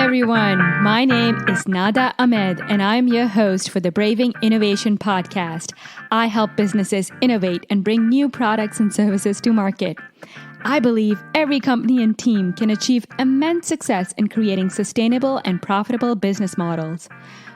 everyone. My name is Nada Ahmed, and I'm your host for the Braving Innovation podcast. I help businesses innovate and bring new products and services to market. I believe every company and team can achieve immense success in creating sustainable and profitable business models.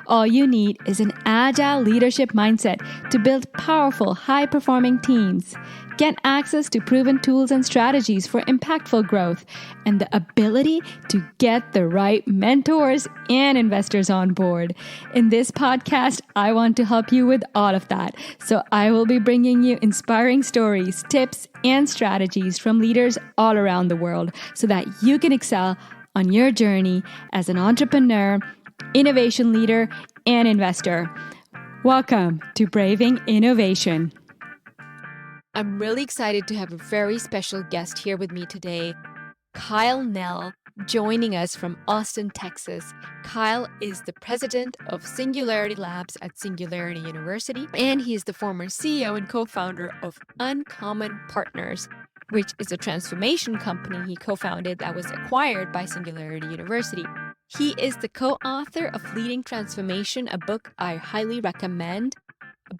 All you need is an agile leadership mindset to build powerful, high-performing teams, get access to proven tools and strategies for impactful growth, and the ability to get the right mentors and investors on board. In this podcast, I want to help you with all of that. So I will be bringing you inspiring stories, tips, and strategies from leaders all around the world so that you can excel on your journey as an entrepreneur, innovation leader, and investor. Welcome to Braving Innovation. I'm really excited to have a very special guest here with me today, Kyle Nell, joining us from Austin, Texas. Kyle is the president of Singularity Labs at Singularity University, and he is the former CEO and co-founder of Uncommon Partners, which is a transformation company he co-founded that was acquired by Singularity University. He is the co-author of Leading Transformation, a book I highly recommend,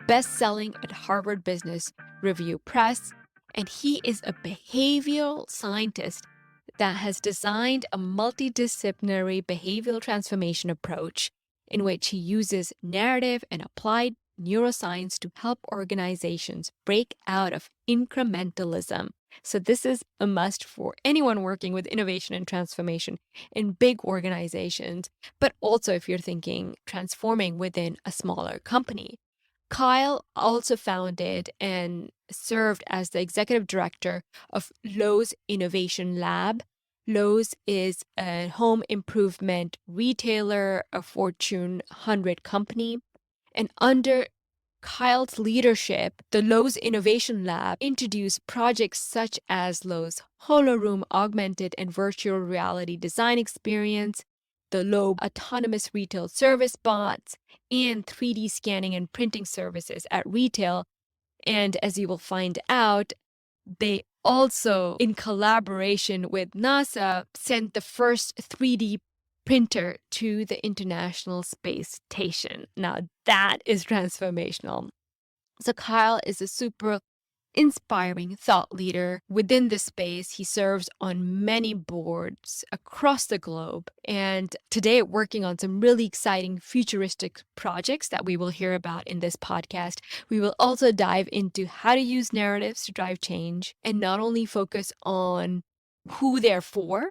best-selling at Harvard Business Review Press, and he is a behavioral scientist that has designed a multidisciplinary behavioral transformation approach in which he uses narrative and applied neuroscience to help organizations break out of incrementalism. So this is a must for anyone working with innovation and transformation in big organizations, but also if you're thinking transforming within a smaller company. Kyle also founded and served as the executive director of Lowe's Innovation Lab. Lowe's is a home improvement retailer, a Fortune 100 company, and under Kyle's leadership, the Lowe's Innovation Lab introduced projects such as Lowe's HoloRoom augmented and virtual reality design experience, the Lowe autonomous retail service bots, and 3D scanning and printing services at retail. And as you will find out, they also, in collaboration with NASA, sent the first 3D printer to the International Space Station. Now that is transformational. So Kyle is a super inspiring thought leader within this space. He serves on many boards across the globe, and today working on some really exciting futuristic projects that we will hear about in this podcast. We will also dive into how to use narratives to drive change and not only focus on who they're for,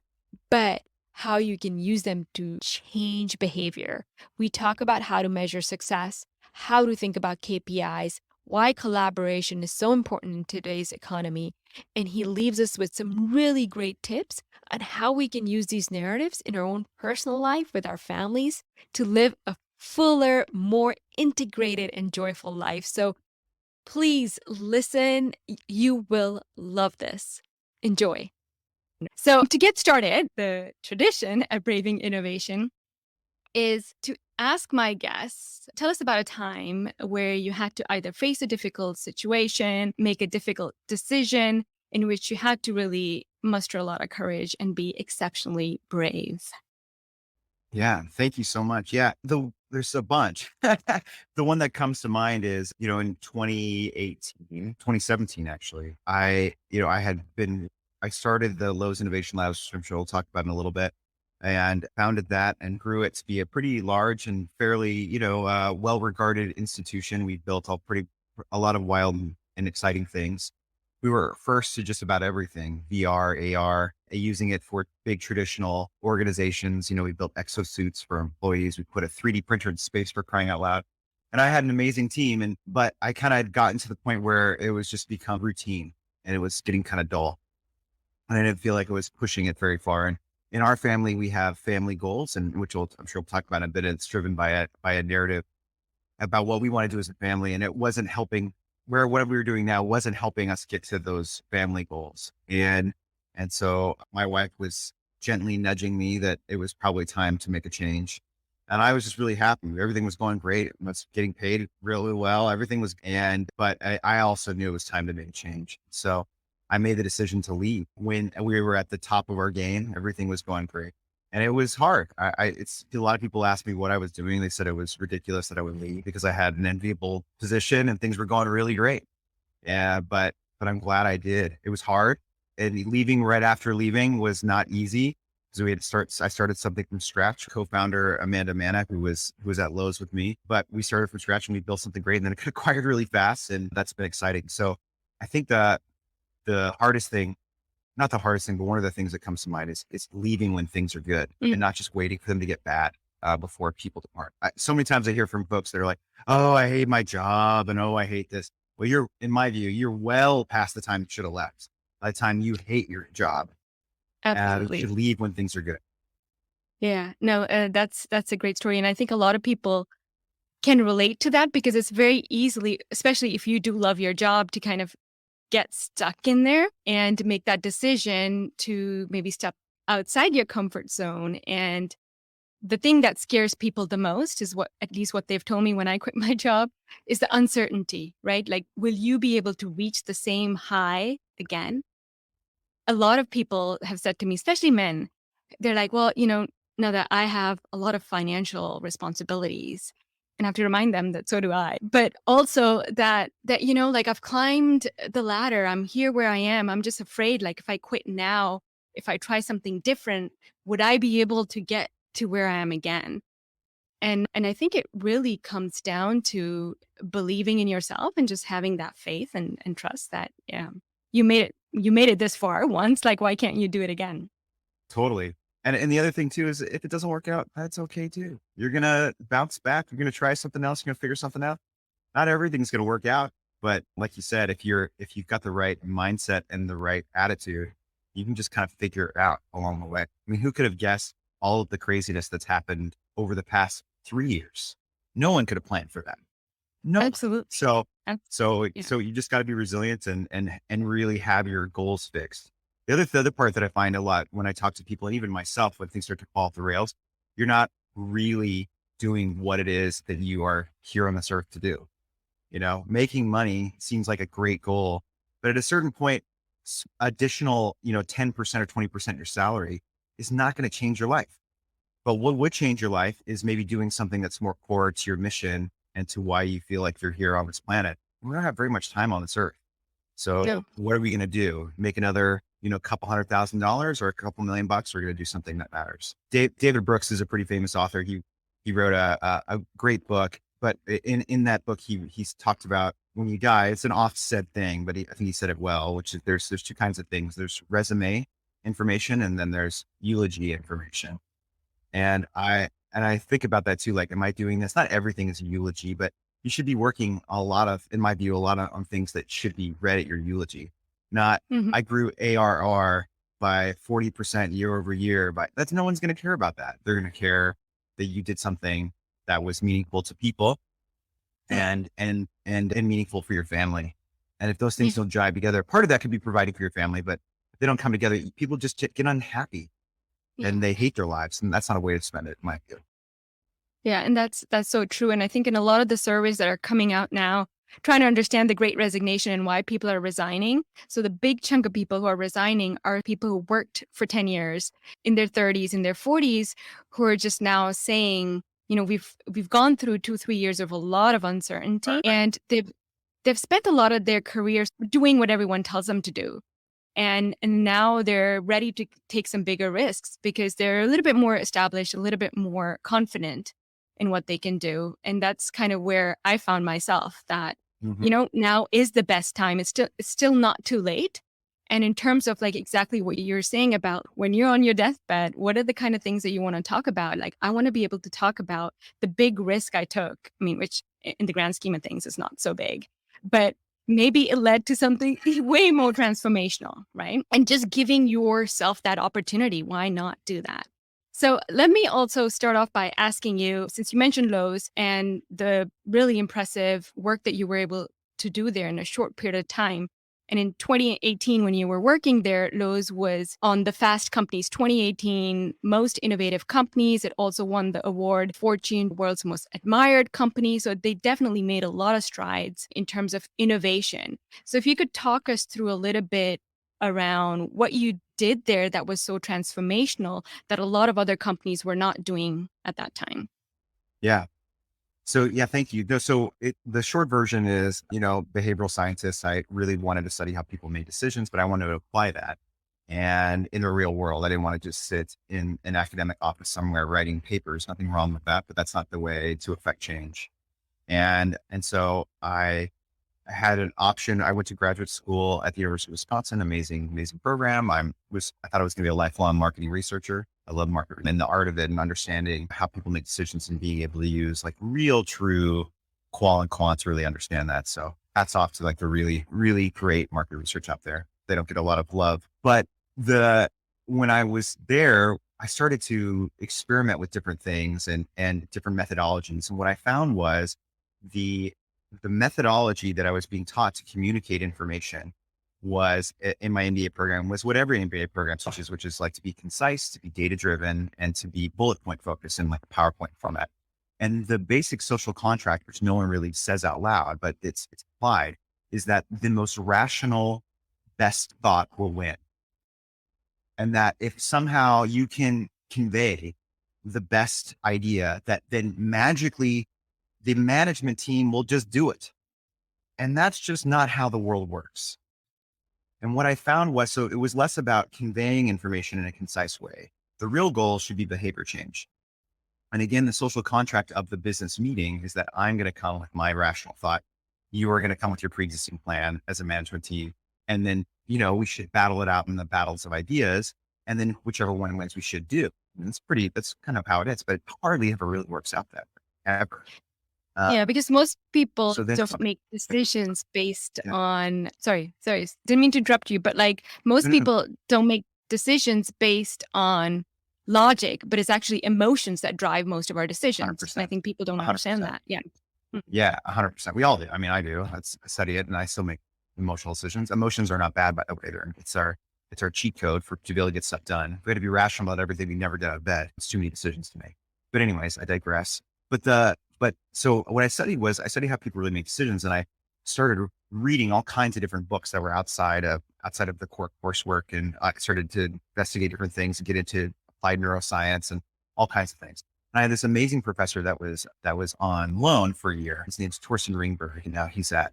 but how you can use them to change behavior. We talk about how to measure success, how to think about KPIs, why collaboration is so important in today's economy, and he leaves us with some really great tips on how we can use these narratives in our own personal life with our families to live a fuller, more integrated and joyful life. So please listen. You will love this. Enjoy. So to get started, the tradition at Braving Innovation is to ask my guests, tell us about a time where you had to either face a difficult situation, make a difficult decision in which you had to really muster a lot of courage and be exceptionally brave. Yeah, thank you so much. Yeah, there's a bunch. The one that comes to mind is, in 2017, actually, I started the Lowe's Innovation Labs, which I'm sure we'll talk about in a little bit, and founded that and grew it to be a pretty large and fairly, well-regarded institution. We built a lot of wild and exciting things. We were first to just about everything, VR, AR, using it for big traditional organizations. We built exosuits for employees. We put a 3D printer in space, for crying out loud. And I had an amazing team, but I kind of had gotten to the point where it was just become routine and it was getting kind of dull. And I didn't feel like it was pushing it very far. And in our family, we have family goals, and I'm sure we'll talk about in a bit. It's driven by a narrative about what we want to do as a family. And it wasn't helping what we were doing now wasn't helping us get to those family goals. And so my wife was gently nudging me that it was probably time to make a change. And I was just really happy. Everything was going great. I was getting paid really well. But I also knew it was time to make a change. So I made the decision to leave when we were at the top of our game. Everything was going great. And it was hard. A lot of people asked me what I was doing. They said it was ridiculous that I would leave because I had an enviable position and things were going really great. Yeah, but I'm glad I did. It was hard, and leaving right after leaving was not easy because we had to start. I started something from scratch. Co-founder Amanda Manak, who was at Lowe's with me, but we started from scratch and we built something great, and then it got acquired really fast, and that's been exciting. So I think that the hardest thing, not the hardest thing, but one of the things that comes to mind is leaving when things are good and not just waiting for them to get bad before people depart. So many times I hear from folks that are like, "Oh, I hate my job," and "Oh, I hate this." Well, in my view, you're well past the time you should have left. By the time you hate your job, you should Absolutely. leave when things are good. Yeah. No, that's a great story. And I think a lot of people can relate to that because it's very easily, especially if you do love your job, to kind of get stuck in there and make that decision to maybe step outside your comfort zone. And the thing that scares people the most is at least what they've told me when I quit my job, is the uncertainty, right? Like, will you be able to reach the same high again? A lot of people have said to me, especially men, they're like, well, now that I have a lot of financial responsibilities, and I have to remind them that so do I, but also that, like, I've climbed the ladder. I'm here where I am. I'm just afraid, like, if I quit now, if I try something different, would I be able to get to where I am again? And I think it really comes down to believing in yourself and just having that faith and trust that, yeah, you made it this far once, like, why can't you do it again? Totally. And the other thing too is if it doesn't work out, that's okay too. You're gonna bounce back. You're gonna try something else. You're gonna figure something out. Not everything's gonna work out, but like you said, if you've got the right mindset and the right attitude, you can just kind of figure it out along the way. I mean, who could have guessed all of the craziness that's happened over the past 3 years? No one could have planned for that. No. Absolutely. So Ab so Yeah. so you just got to be resilient and really have your goals fixed. The other part that I find a lot when I talk to people and even myself when things start to fall off the rails, you're not really doing what it is that you are here on this earth to do. Making money seems like a great goal, but at a certain point, additional, 10% or 20% your salary is not going to change your life. But what would change your life is maybe doing something that's more core to your mission and to why you feel like you're here on this planet. We don't have very much time on this earth. So No. what are we going to do? Make another, couple $100,000 or a couple $1,000,000? We're going to do something that matters. David Brooks is a pretty famous author. He wrote a great book, but in that book, he's talked about when you die, it's an offset thing, but I think he said it well, which is there's two kinds of things. There's resume information and then there's eulogy information. And I think about that too. Like, am I doing this? Not everything is a eulogy, but you should be working in my view, a lot on things that should be read at your eulogy. Not, Mhm. I grew ARR by 40% year over year, but that's no one's going to care about that. They're going to care that you did something that was meaningful to people Yeah. and meaningful for your family. And if those Yeah. things don't jive together, part of that could be providing for your family, but if they don't come together, people just get unhappy Yeah. and they hate their lives. And that's not a way to spend it, in my view. Yeah, and that's so true, and I think in a lot of the surveys that are coming out now, trying to understand the Great Resignation and why people are resigning. So the big chunk of people who are resigning are people who worked for 10 years in their 30s, in their 40s, who are just now saying, we've gone through 2, 3 years of a lot of uncertainty, and they've spent a lot of their careers doing what everyone tells them to do. And now they're ready to take some bigger risks because they're a little bit more established, a little bit more confident in what they can do. And that's kind of where I found myself that, Mhm. now is the best time. It's still not too late. And in terms of, like, exactly what you're saying about when you're on your deathbed, what are the kind of things that you want to talk about? Like, I want to be able to talk about the big risk I took. I mean, which in the grand scheme of things is not so big, but maybe it led to something way more transformational, right? And just giving yourself that opportunity. Why not do that? So let me also start off by asking you, since you mentioned Lowe's and the really impressive work that you were able to do there in a short period of time. And in 2018, when you were working there, Lowe's was on the Fast Company's 2018 Most Innovative Companies. It also won the award Fortune World's Most Admired Company. So they definitely made a lot of strides in terms of innovation. So if you could talk us through a little bit around what you did there that was so transformational that a lot of other companies were not doing at that time? Yeah. So yeah, thank you. No, so the short version is, behavioral scientists, I really wanted to study how people made decisions, but I wanted to apply that. And in the real world, I didn't want to just sit in an academic office somewhere writing papers. Nothing wrong with that, but that's not the way to affect change. And so I had an option. I went to graduate school at the University of Wisconsin. Amazing, amazing program. I thought I was going to be a lifelong marketing researcher. I love marketing and the art of it and understanding how people make decisions and being able to use like real, true qual and quant to really understand that. So hats off to like the really, really great market research out there. They don't get a lot of love, but when I was there, I started to experiment with different things and different methodologies. And what I found was the the methodology that I was being taught to communicate information was in my MBA program was what every MBA program teaches, which is like to be concise, to be data driven, and to be bullet point focused in like a PowerPoint format. And the basic social contract, which no one really says out loud, but it's applied, is that the most rational, best thought will win. And that if somehow you can convey the best idea, that then magically the management team will just do it. And that's just not how the world works. And what I found was, so it was less about conveying information in a concise way. The real goal should be behavior change. And again, the social contract of the business meeting is that I'm going to come with my rational thought. You are going to come with your pre-existing plan as a management team. And then, we should battle it out in the battles of ideas. And then whichever one wins, we should do. And that's kind of how it is, but it hardly ever really works out that way, ever. Yeah, because most people So then, don't make decisions based yeah. on, sorry, didn't mean to interrupt you, but like most No. people don't make decisions based on logic, but it's actually emotions that drive most of our decisions. 100%. And I think people don't understand 100%. that. Yeah. Yeah, 100%. We all do. I mean, I do. I study it and I still make emotional decisions. Emotions are not bad, by the way. It's our cheat code to be able to get stuff done. If we had to be rational about everything, we never get out of bed. It's too many decisions to make. But anyways, I digress. But so what I studied how people really make decisions. And I started reading all kinds of different books that were outside of the core coursework. And I started to investigate different things and get into applied neuroscience and all kinds of things. And I had this amazing professor that was on loan for a year. His name's Torsten Ringberg. And now he's at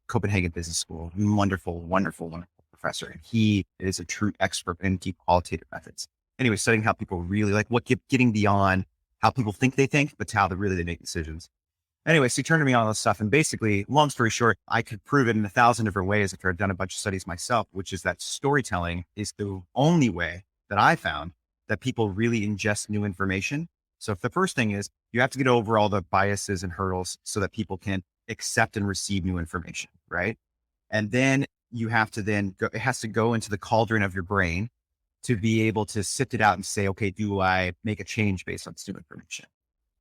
Copenhagen Business School. Wonderful, wonderful, wonderful professor. And he is a true expert in deep qualitative methods. Anyway, studying how people really getting beyond how people think they think, but how they make decisions. Anyway, so he turned to me on all this stuff. And basically, long story short, I could prove it in 1,000 different ways after I'd done a bunch of studies myself, which is that storytelling is the only way that I found that people really ingest new information. So if the first thing is you have to get over all the biases and hurdles so that people can accept and receive new information, right? And then you have to it has to go into the cauldron of your brain to be able to sift it out and say, okay, do I make a change based on this new information?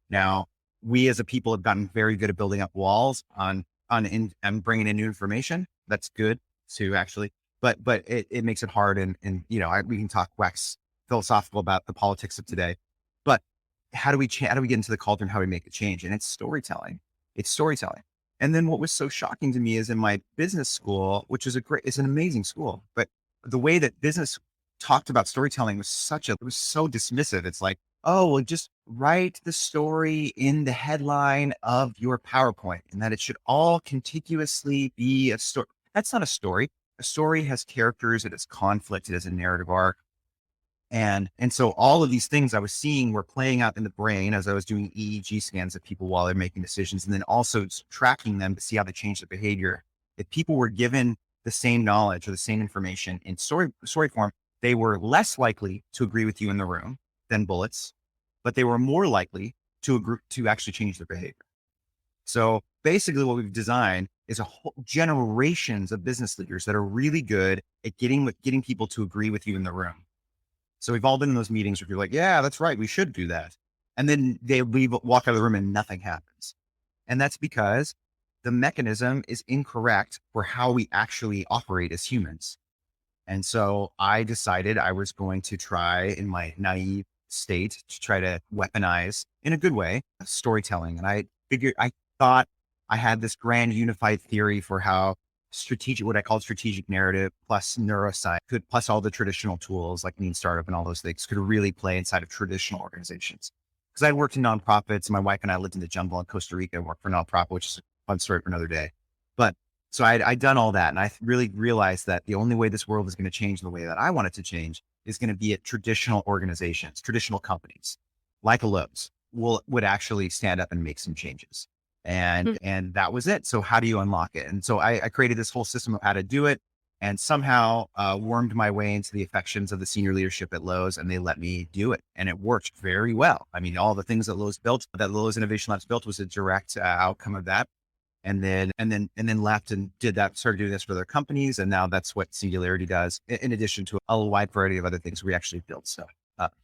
Now, we as a people have gotten very good at building up walls and bringing in new information. That's good too, actually, but it makes it hard. And we can wax philosophical about the politics of today, but how do we get into the cauldron? How do we make a change? And it's storytelling. And then what was so shocking to me is in my business school, which is it's an amazing school, but the way that business talked about storytelling was it was so dismissive. It's like, oh, well, just write the story in the headline of your PowerPoint and that it should all contiguously be a story. That's not a story. A story has characters, it has conflict, it has a narrative arc. And so all of these things I was seeing were playing out in the brain as I was doing EEG scans of people while they're making decisions, and then also tracking them to see how they change their behavior. If people were given the same knowledge or the same information in story form, they were less likely to agree with you in the room than bullets, but they were more likely to actually change their behavior. So basically what we've designed is a whole generations of business leaders that are really good at getting people to agree with you in the room. So we've all been in those meetings where you're like, yeah, that's right, we should do that. And then they walk out of the room and nothing happens. And that's because the mechanism is incorrect for how we actually operate as humans. And so I decided I was going to try, in my naive state, to try to weaponize, in a good way, storytelling. And I thought I had this grand unified theory for how what I call strategic narrative plus neuroscience plus all the traditional tools like Lean Startup and all those things could really play inside of traditional organizations. Because I worked in nonprofits. My wife and I lived in the jungle in Costa Rica and worked for a nonprofit, which is a fun story for another day. But so I'd done all that. And I really realized that the only way this world is going to change the way that I want it to change is going to be at traditional organizations, traditional companies like a Lowe's would actually stand up and make some changes. And that was it. So how do you unlock it? And so I created this whole system of how to do it, and somehow wormed my way into the affections of the senior leadership at Lowe's, and they let me do it. And it worked very well. I mean, all the things that Lowe's Innovation Labs built was a direct outcome of that. And then left and started doing this for other companies. And now that's what Singularity does, in addition to a wide variety of other things we actually build stuff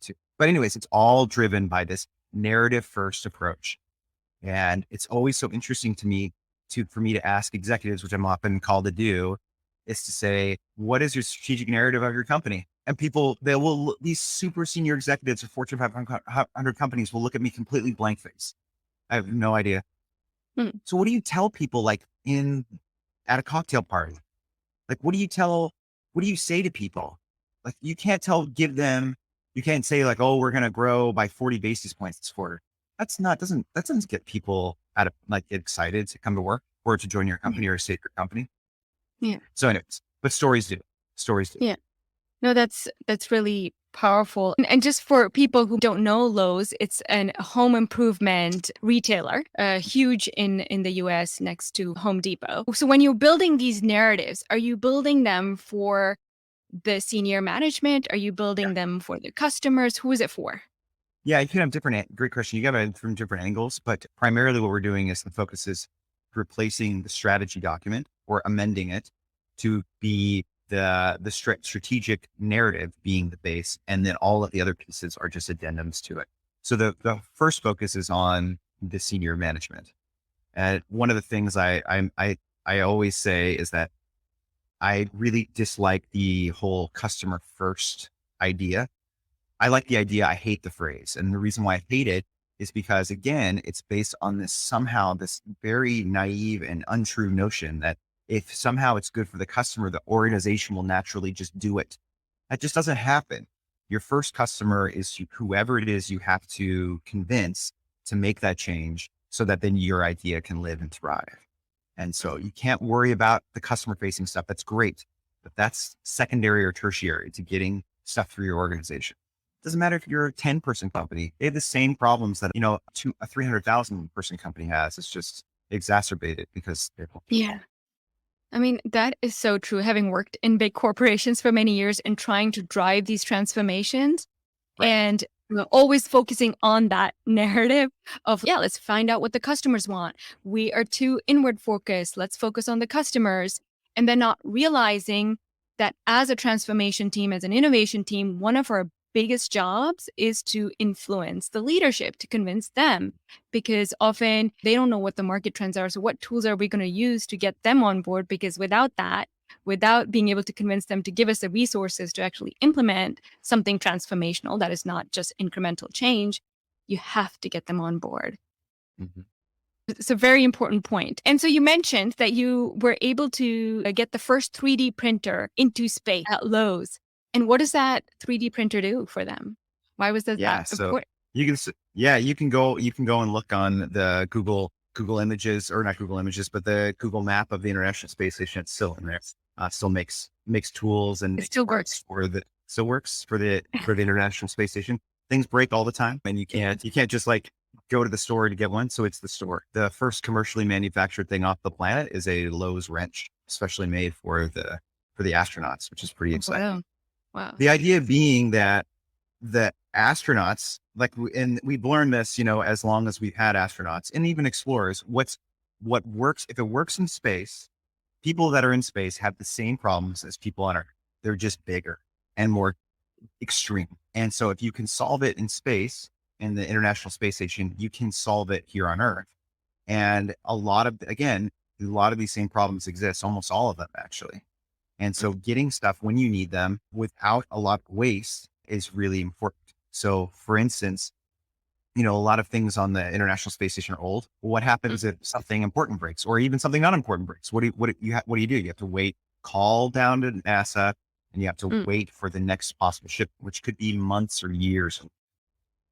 too. But anyways, it's all driven by this narrative first approach. And it's always so interesting to me for me to ask executives, which I'm often called to do, is to say, what is your strategic narrative of your company? And these super senior executives of Fortune 500 companies will look at me completely blank face. I have no idea. So what do you tell people at a cocktail party? Like, what do you say to people? Like, you can't you can't say like, oh, we're going to grow by 40 basis points this quarter. That doesn't get people excited to come to work or to join your company or stay at your company. Yeah. So anyways, but stories do. Yeah. No, that's really powerful. And just for people who don't know Lowe's, it's a home improvement retailer, huge in the US next to Home Depot. So when you're building these narratives, are you building them for the senior management? Are you building them for the customers? Who is it for? Yeah, you can have great question. You got it from different angles, but primarily what we're doing is the focus is replacing the strategy document or amending it to be the strategic narrative being the base. And then all of the other pieces are just addendums to it. So the first focus is on the senior management. And one of the things I always say is that I really dislike the whole customer first idea. I like the idea. I hate the phrase. And the reason why I hate it is because, again, it's based on this very naive and untrue notion that if somehow it's good for the customer, the organization will naturally just do it. That just doesn't happen. Your first customer is whoever it is you have to convince to make that change so that then your idea can live and thrive. And so you can't worry about the customer facing stuff. That's great, but that's secondary or tertiary to getting stuff through your organization. Doesn't matter if you're a 10-person company. They have the same problems that, a 300,000 person company has. It's just exacerbated because they're. Yeah. I mean, that is so true. Having worked in big corporations for many years and trying to drive these transformations, right, and always focusing on that narrative of, let's find out what the customers want. We are too inward focused. Let's focus on the customers. And then not realizing that as a transformation team, as an innovation team, one of our biggest jobs is to influence the leadership, to convince them, because often they don't know what the market trends are. So what tools are we going to use to get them on board? Because without being able to convince them to give us the resources to actually implement something transformational that is not just incremental change, you have to get them on board. Mm-hmm. It's a very important point. And so you mentioned that you were able to get the first 3D printer into space at Lowe's. And what does that 3D printer do for them? Why was that important? You can go and look on the Google Images, or not Google Images, but the Google map of the International Space Station. It's still in there. Still makes tools, and it still works for the International Space Station. Things break all the time, and you can't just go to the store to get one. So it's the store. The first commercially manufactured thing off the planet is a Lowe's wrench, especially made for the astronauts, which is pretty exciting. Wow. The idea being that the astronauts, and we've learned this, as long as we've had astronauts and even explorers, what works, if it works in space, people that are in space have the same problems as people on Earth. They're just bigger and more extreme. And so if you can solve it in space, in the International Space Station, you can solve it here on Earth. And a lot of these same problems exist, almost all of them actually. And so getting stuff when you need them without a lot of waste is really important. So for instance, a lot of things on the International Space Station are old. What happens if something important breaks, or even something not important breaks? What do you do? You have to wait, call down to NASA, and you have to wait for the next possible ship, which could be months or years.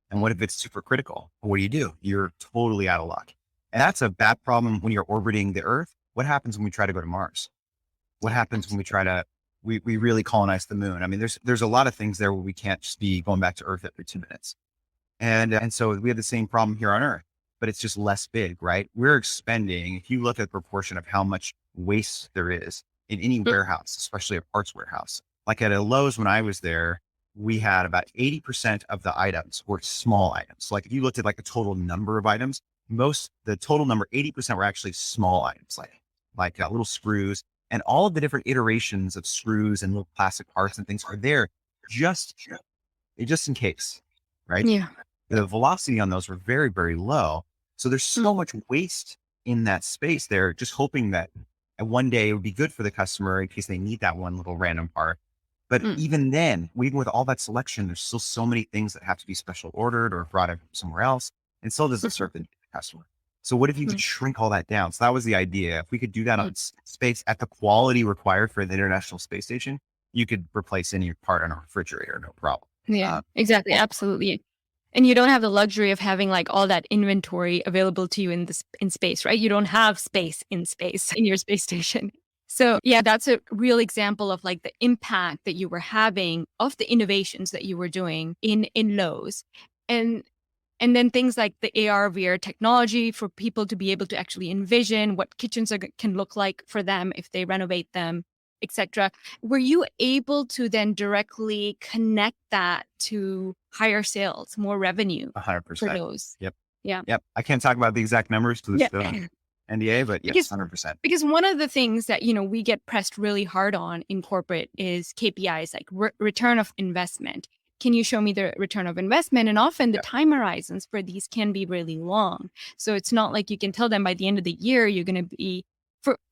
And what if it's super critical? What do? You're totally out of luck. And that's a bad problem when you're orbiting the Earth. What happens when we try to go to Mars? What happens when we try to, we really colonize the moon? I mean, there's a lot of things there where we can't just be going back to Earth every 2 minutes. And so we have the same problem here on Earth, but it's just less big, right? We're expending, if you look at the proportion of how much waste there is in any warehouse, especially a parts warehouse, like at a Lowe's when I was there, we had about 80% of the items were small items. Like if you looked at like a total number of items, the total number, 80% were actually small items, like little screws, and all of the different iterations of screws and little plastic parts and things are there just in case, right? Yeah. The velocity on those were very, very low. So there's so much waste in that space there, just hoping that one day it would be good for the customer in case they need that one little random part. But even then, even with all that selection, there's still so many things that have to be special ordered or brought in from somewhere else, and still doesn't serve the customer. So what if you could shrink all that down? So that was the idea. If we could do that on space at the quality required for the International Space Station, you could replace any part on a refrigerator, no problem. Yeah, exactly. Absolutely. And you don't have the luxury of having like all that inventory available to you in space, right? You don't have space in your space station. So yeah, that's a real example of like the impact that you were having of the innovations that you were doing in Lowe's. And then things like the AR, VR technology for people to be able to actually envision what kitchens can look like for them if they renovate them, etc. Were you able to then directly connect that to higher sales, more revenue 100%. for those? Yep. Yeah. Yep. I can't talk about the exact numbers to this NDA, but yes, 100%. Because one of the things that, we get pressed really hard on in corporate is KPIs, like return of investment. Can you show me the return of investment? And often the time horizons for these can be really long. So it's not like you can tell them by the end of the year, you're going to be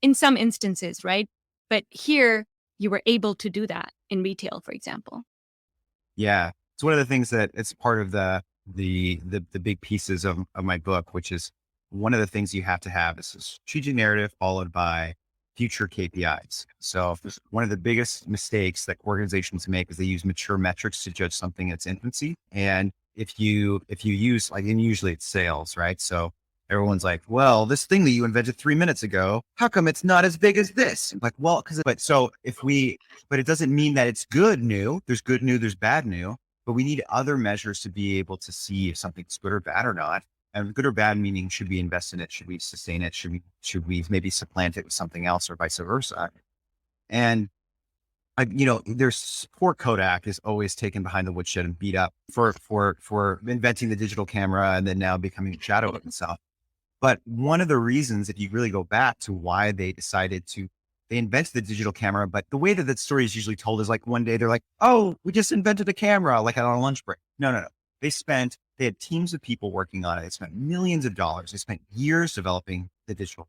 in some instances, right? But here you were able to do that in retail, for example. Yeah. It's one of the things that it's part of the big pieces of my book, which is one of the things you have to have is a strategic narrative followed by future KPIs. So one of the biggest mistakes that organizations make is they use mature metrics to judge something in its infancy. And if you use and usually it's sales, right? So everyone's like, well, this thing that you invented 3 minutes ago, how come it's not as big as this? I'm like, well, but it doesn't mean that it's good new. There's good new, there's bad new, but we need other measures to be able to see if something's good or bad or not. And good or bad meaning, should we invest in it? Should we sustain it? Should we maybe supplant it with something else or vice versa? And there's poor Kodak is always taken behind the woodshed and beat up for inventing the digital camera and then now becoming a shadow of itself. But one of the reasons, if you really go back to why they invented the digital camera, but the way that that story is usually told is like one day they're like, oh, we just invented a camera, like on a lunch break. No. They had teams of people working on it. They spent millions of dollars. They spent years developing the digital.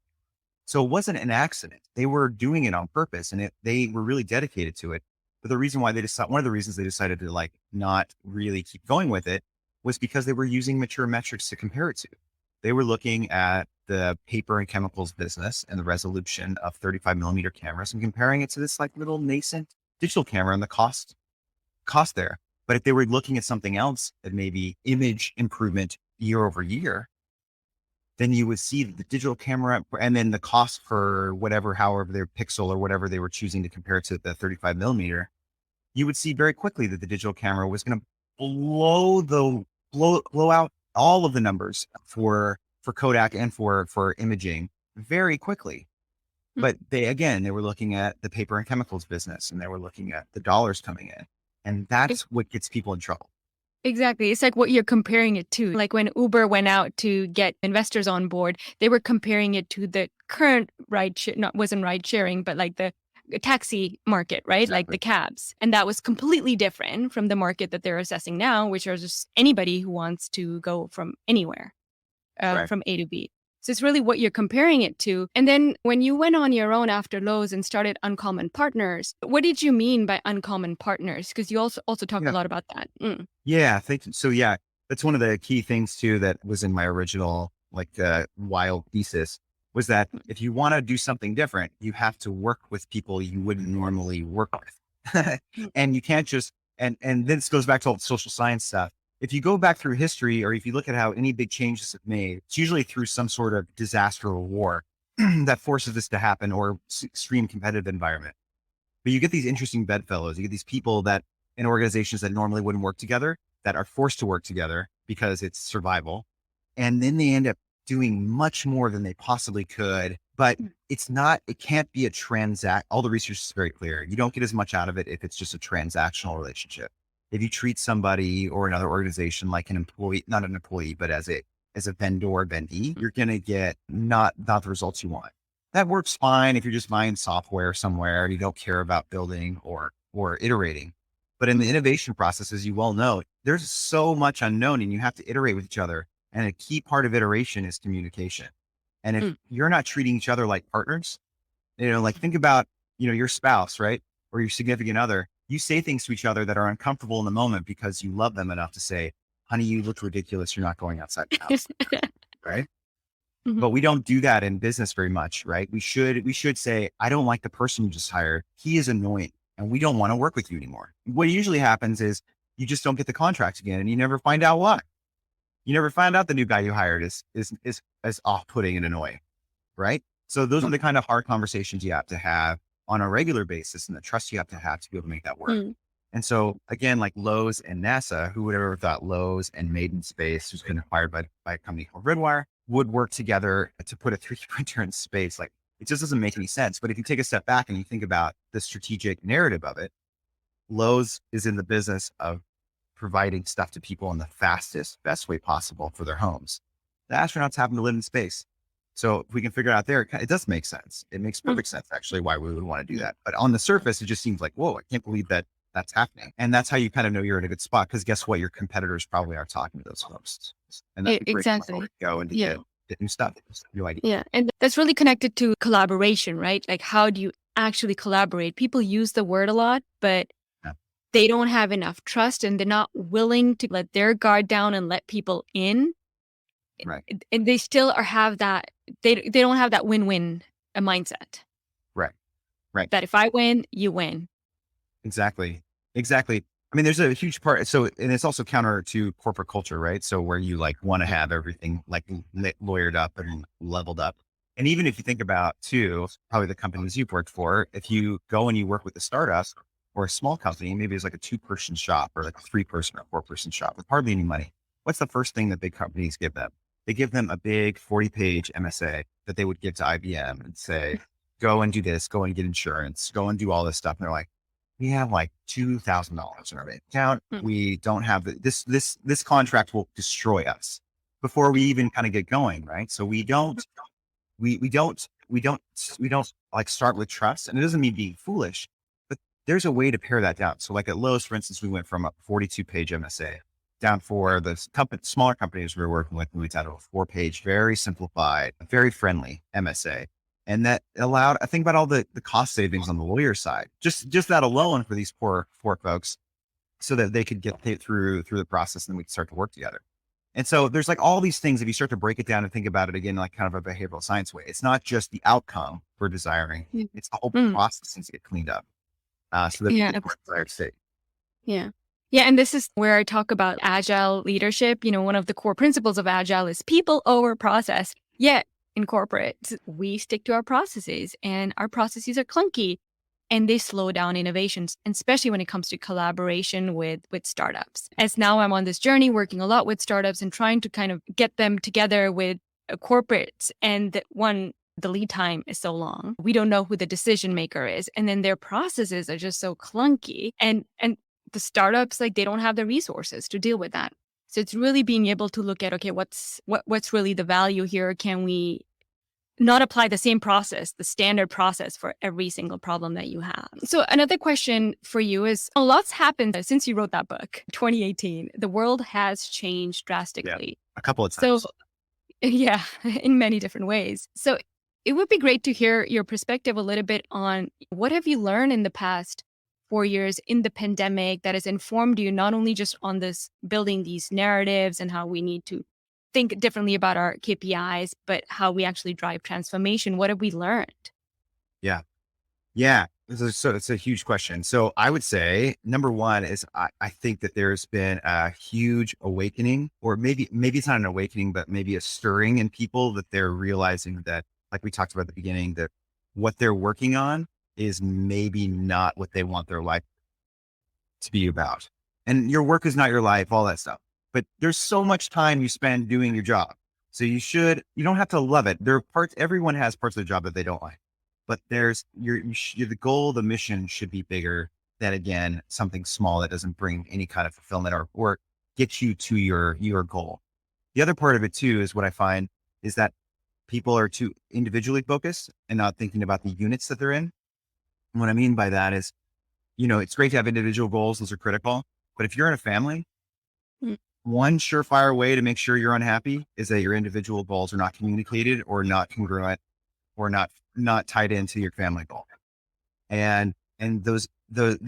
So it wasn't an accident. They were doing it on purpose and they were really dedicated to it. But one of the reasons they decided to not really keep going with it was because they were using mature metrics to compare it to. They were looking at the paper and chemicals business and the resolution of 35 millimeter cameras and comparing it to this little nascent digital camera and the cost there. But if they were looking at something else that maybe image improvement year over year, then you would see the digital camera and then the cost for however their pixel or whatever they were choosing to compare to the 35 millimeter, you would see very quickly that the digital camera was going to blow out all of the numbers for Kodak and for imaging very quickly. But they were looking at the paper and chemicals business and they were looking at the dollars coming in. And that's what gets people in trouble. Exactly. It's like what you're comparing it to. Like when Uber went out to get investors on board, they were comparing it to the current wasn't ride sharing, but like the taxi market, right? Exactly. Like the cabs. And that was completely different from the market that they're assessing now, which are just anybody who wants to go from anywhere, from A to B. So it's really what you're comparing it to. And then when you went on your own after Lowe's and started Uncommon Partners, what did you mean by Uncommon Partners? Because you also talk a lot about that. Yeah, thank you. So That's one of the key things too that was in my original wild thesis was that if you want to do something different, you have to work with people you wouldn't normally work with. And you can't just and this goes back to all the social science stuff. If you go back through history or if you look at how any big changes have made, it's usually through some sort of disaster or war that forces this to happen or extreme competitive environment. But you get these interesting bedfellows. You get these people that in organizations that normally wouldn't work together that are forced to work together because it's survival. And then they end up doing much more than they possibly could. But it can't be a all the research is very clear. You don't get as much out of it if it's just a transactional relationship. If you treat somebody or another organization like an employee, not an employee, but as a vendor or vendee, you're going to get not the results you want. That works fine if you're just buying software somewhere and you don't care about building or iterating. But in the innovation process, as you well know, there's so much unknown and you have to iterate with each other. And a key part of iteration is communication. And if you're not treating each other like partners, think about, your spouse, right? Or your significant other, you say things to each other that are uncomfortable in the moment because you love them enough to say, honey, you look ridiculous. You're not going outside the house. Right. But we don't do that in business very much, right? We should say, I don't like the person you just hired. He is annoying and we don't want to work with you anymore. What usually happens is you just don't get the contract again and you never find out why. You never find out the new guy you hired is as off-putting and annoying, right? So those are the kind of hard conversations you have to have on a regular basis and the trust you have to be able to make that work. And so again, like Lowe's and NASA, who would have ever thought Lowe's and Maiden Space, who's been acquired by a company called Redwire, would work together to put a 3D printer in space. Like it just doesn't make any sense. But if you take a step back and you think about the strategic narrative of it, Lowe's is in the business of providing stuff to people in the fastest, best way possible for their homes. The astronauts happen to live in space. So if we can figure it out there, it does make sense. It makes perfect sense actually why we would want to do that. But on the surface, it just seems like, whoa, I can't believe that's happening. And that's how you kind of know you're in a good spot. Because guess what? Your competitors probably are talking to those folks. And that's exactly. Go and get new stuff, new ideas. Yeah. And that's really connected to collaboration, right? Like how do you actually collaborate? People use the word a lot, but they don't have enough trust and they're not willing to let their guard down and let people in. Right. And they still have that, they don't have that win-win mindset. Right. Right. That if I win, you win. Exactly. I mean, there's a huge part. So, and it's also counter to corporate culture, right? So where you want to have everything lawyered up and leveled up. And even if you think about too, probably the companies you've worked for, if you go and you work with a startup or a small company, maybe it's like a 2-person shop or like a 3-person or 4-person shop with hardly any money. What's the first thing that big companies give them? They give them a big 40-page MSA that they would give to IBM and say, go and do this, go and get insurance, go and do all this stuff. And they're like, we have like $2,000 in our bank account. We don't have this contract will destroy us before we even kind of get going. Right. So we don't start with trust, and it doesn't mean being foolish, but there's a way to pare that down. So like at Lowe's, for instance, we went from a 42-page MSA down for the smaller companies we were working with. We had a 4-page, very simplified, very friendly MSA. And that allowed, I think about all the cost savings on the lawyer side, just that alone for these poor folks, so that they could get through the process and then we could start to work together. And so there's like all these things, if you start to break it down and think about it again, like kind of a behavioral science way, it's not just the outcome we're desiring, it's the whole process needs to get cleaned up. So that people are desired state. Yeah. Yeah. And this is where I talk about agile leadership. One of the core principles of agile is people over process. Yet in corporate, we stick to our processes and our processes are clunky and they slow down innovations, and especially when it comes to collaboration with startups. As now I'm on this journey working a lot with startups and trying to kind of get them together with corporates, and the lead time is so long. We don't know who the decision maker is. And then their processes are just so clunky. And the startups, they don't have the resources to deal with that. So it's really being able to look at, okay, what's really the value here? Can we not apply the same process, the standard process for every single problem that you have? So another question for you is, a lot's happened since you wrote that book, 2018. The world has changed drastically. Yeah, a couple of times. So yeah, in many different ways. So it would be great to hear your perspective a little bit on what have you learned in the past 4 years in the pandemic that has informed you not only just on this building these narratives and how we need to think differently about our KPIs, but how we actually drive transformation? What have we learned? Yeah. Yeah. So it's a huge question. So I would say number one is I think that there's been a huge awakening, or maybe it's not an awakening, but maybe a stirring in people that they're realizing that, like we talked about at the beginning, that what they're working on is maybe not what they want their life to be about. And your work is not your life, all that stuff. But there's so much time you spend doing your job. So you don't have to love it. There are parts, everyone has parts of the job that they don't like. But there's the goal, the mission should be bigger than, again, something small that doesn't bring any kind of fulfillment or get you to your goal. The other part of it too is what I find is that people are too individually focused and not thinking about the units that they're in. And what I mean by that is, it's great to have individual goals. Those are critical. But if you're in a family, one surefire way to make sure you're unhappy is that your individual goals are not communicated or not congruent or not tied into your family goal. And the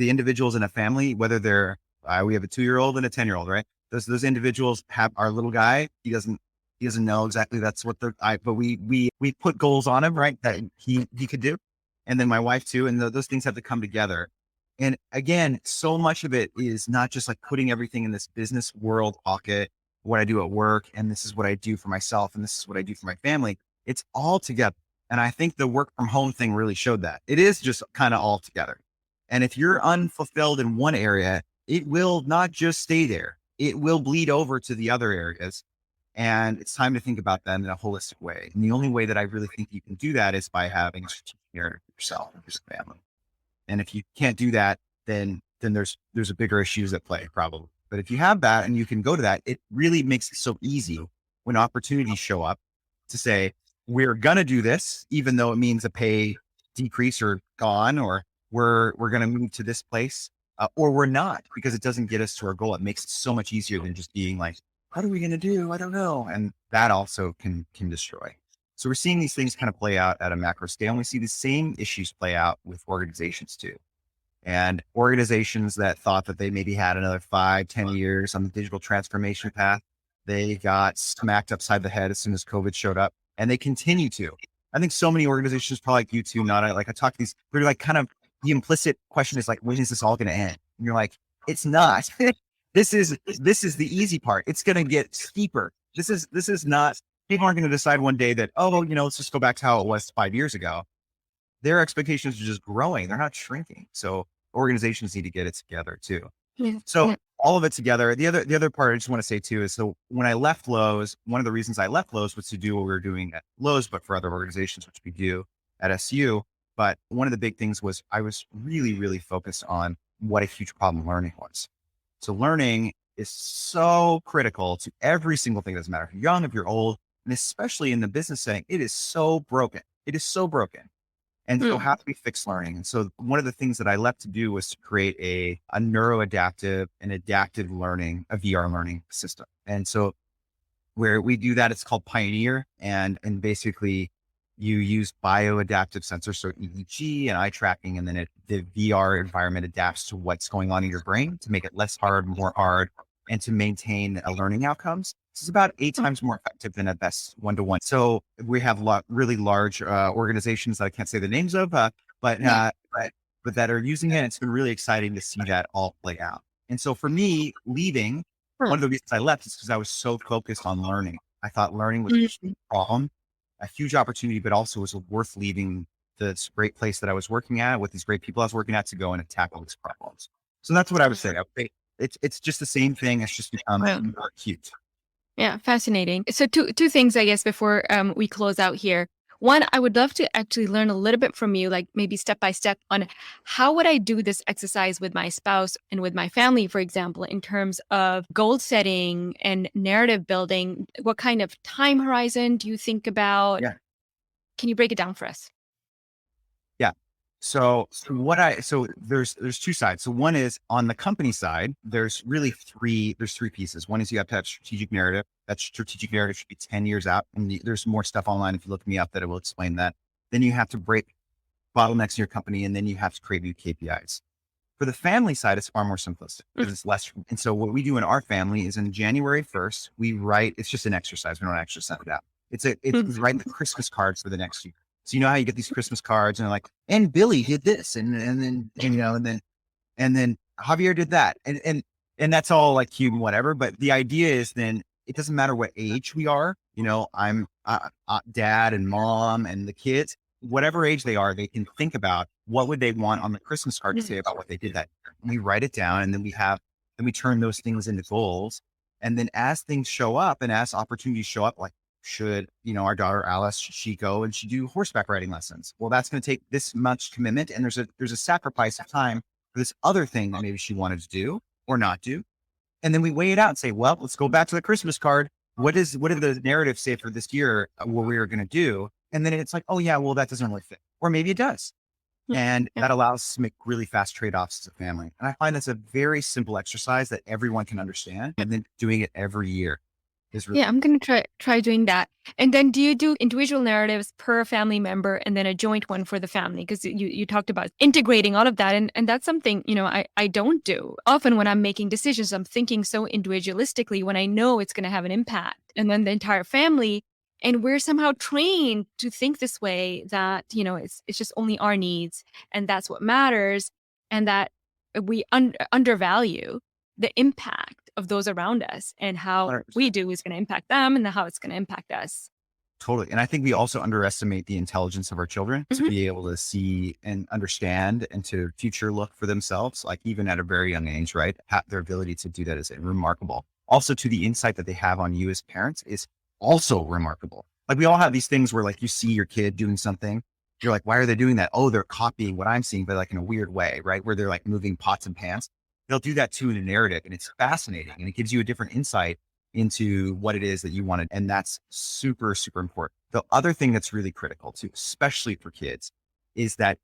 individuals in a family, whether they're, we have a 2-year-old and a 10-year-old, right? Those individuals have our little guy. He doesn't know exactly that's what but we put goals on him, right? That he could do. And then my wife too. And those things have to come together. And again, so much of it is not just like putting everything in this business world pocket, what I do at work, and this is what I do for myself, and this is what I do for my family. It's all together. And I think the work from home thing really showed that. It is just kind of all together. And if you're unfulfilled in one area, it will not just stay there. It will bleed over to the other areas. And it's time to think about them in a holistic way. And the only way that I really think you can do that is by having a strategic narrative for yourself and your family. And if you can't do that, then there's a bigger issues at play probably. But if you have that and you can go to that, it really makes it so easy when opportunities show up to say, we're going to do this, even though it means a pay decrease or gone, or we're going to move to this place, or we're not, because it doesn't get us to our goal. It makes it so much easier than just being like, what are we going to do? I don't know. And that also can destroy. So we're seeing these things kind of play out at a macro scale. And we see the same issues play out with organizations too. And organizations that thought that they maybe had another 5-10 years on the digital transformation path, they got smacked upside the head as soon as COVID showed up. And they continue to. I think so many organizations, probably like you too, not like I talk to these, they're like kind of the implicit question is like, when is this all going to end? And you're like, it's not. This is the easy part. It's going to get steeper. This is not, people aren't going to decide one day that, let's just go back to how it was 5 years ago. Their expectations are just growing. They're not shrinking. So organizations need to get it together too. Yeah. So all of it together. The other part I just want to say too is, so when I left Lowe's, one of the reasons I left Lowe's was to do what we were doing at Lowe's, but for other organizations, which we do at SU. But one of the big things was I was really, really focused on what a huge problem learning was. So learning is so critical to every single thing. It doesn't matter if you're young, if you're old, and especially in the business setting, it is so broken. It is so broken. And so how do we fix learning? And so one of the things that I left to do was to create a neuroadaptive and adaptive learning, a VR learning system. And so where we do that, it's called Pioneer. And basically you use bioadaptive sensors, so EEG and eye tracking, and then the VR environment adapts to what's going on in your brain to make it less hard, more hard, and to maintain learning outcomes. This is about 8 times more effective than a best one-to-one. So we have really large organizations that I can't say the names of, but that are using it. It's been really exciting to see that all play out. And so for me, leaving, one of the reasons I left is because I was so focused on learning. I thought learning was a huge problem, a huge opportunity, but also was worth leaving this great place that I was working at with these great people I was working at to go and tackle these problems. So that's what I would say. It's just the same thing. It's just become more acute. Yeah, fascinating. So two things, I guess, before we close out here. One, I would love to actually learn a little bit from you, like maybe step by step on how would I do this exercise with my spouse and with my family, for example, in terms of goal setting and narrative building. What kind of time horizon do you think about? Yeah. Can you break it down for us? Yeah. So there's 2 sides. So one is on the company side, there's really 3 pieces. One is you have to have strategic narrative. That strategic narrative should be 10 years out. And there's more stuff online if you look me up that it will explain that. Then you have to break bottlenecks in your company, and then you have to create new KPIs. For the family side, it's far more simplistic because it's less. And so what we do in our family is in January 1st, we write, it's just an exercise. We don't actually send it out. It's writing the Christmas cards for the next year. So you know how you get these Christmas cards and they're like, and Billy did this and then, and then Javier did that. And that's all like cute and whatever. But the idea is then it doesn't matter what age we are. I'm dad and mom and the kids, whatever age they are, they can think about what would they want on the Christmas card to say about what they did that year. And we write it down and then we turn those things into goals. And then as things show up and as opportunities show up, like should, our daughter Alice, she go and she do horseback riding lessons? Well, that's going to take this much commitment. And there's a sacrifice of time for this other thing that maybe she wanted to do or not do. And then we weigh it out and say, well, let's go back to the Christmas card. What did the narrative say for this year, what we were going to do? And then it's like, oh yeah, well, that doesn't really fit. Or maybe it does. And that allows us to make really fast trade-offs as a family. And I find that's a very simple exercise that everyone can understand. And then doing it every year is really I'm going to try doing that. And then do you do individual narratives per family member and then a joint one for the family? Because you talked about integrating all of that. And that's something, I don't do. Often when I'm making decisions, I'm thinking so individualistically when I know it's going to have an impact. And then the entire family, and we're somehow trained to think this way that, it's just only our needs and that's what matters. And that we undervalue the impact of those around us and how 100%. we do is going to impact them and how it's going to impact us. Totally. And I think we also underestimate the intelligence of our children to be able to see and understand and to future look for themselves, like even at a very young age, right? Their ability to do that is remarkable. Also to the insight that they have on you as parents is also remarkable. Like we all have these things where like you see your kid doing something. You're like, why are they doing that? Oh, they're copying what I'm seeing, but like in a weird way, right? Where they're like moving pots and pans. They'll do that too in a narrative and it's fascinating and it gives you a different insight into what it is that you wanted. And that's super, super important. The other thing that's really critical too, especially for kids, is that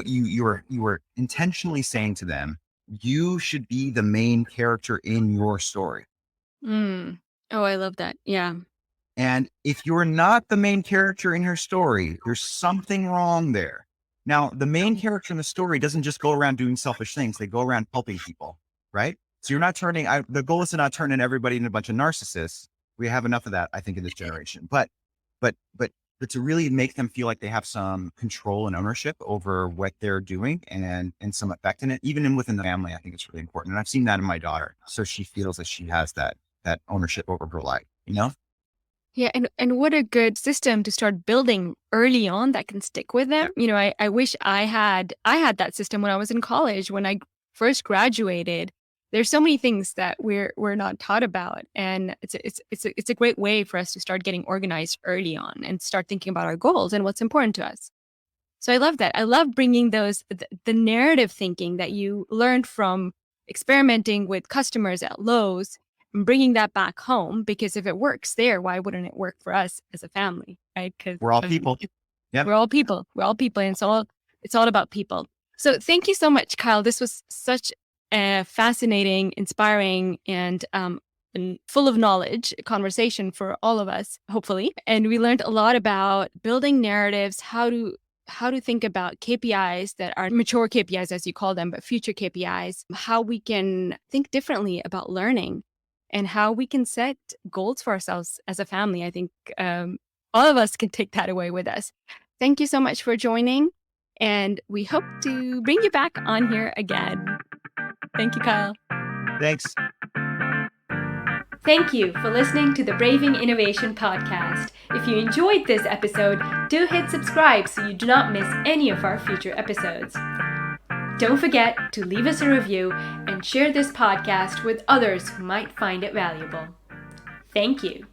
you were intentionally saying to them, you should be the main character in your story. Oh, I love that. Yeah. And if you're not the main character in her story, there's something wrong there. Now, the main character in the story doesn't just go around doing selfish things. They go around helping people, right? So you're not the goal is to not turn everybody into a bunch of narcissists. We have enough of that, I think, in this generation. But to really make them feel like they have some control and ownership over what they're doing and some effect in it, even within the family, I think it's really important. And I've seen that in my daughter. So she feels that she has that ownership over her life, Yeah. And what a good system to start building early on that can stick with them. I wish I had that system when I was in college. When I first graduated, there's so many things that we're not taught about. And it's a great way for us to start getting organized early on and start thinking about our goals and what's important to us. So I love that. I love bringing the narrative thinking that you learned from experimenting with customers at Lowe's and bringing that back home, because if it works there, why wouldn't it work for us as a family, right? Because we're all people. Yep. We're all people. We're all people. And it's all about people. So thank you so much, Kyle. This was such a fascinating, inspiring, and full of knowledge conversation for all of us, hopefully. And we learned a lot about building narratives, how to think about KPIs that are mature KPIs, as you call them, but future KPIs, how we can think differently about learning and how we can set goals for ourselves as a family. I think all of us can take that away with us. Thank you so much for joining. And we hope to bring you back on here again. Thank you, Kyle. Thanks. Thank you for listening to the Braving Innovation podcast. If you enjoyed this episode, do hit subscribe so you do not miss any of our future episodes. Don't forget to leave us a review and share this podcast with others who might find it valuable. Thank you.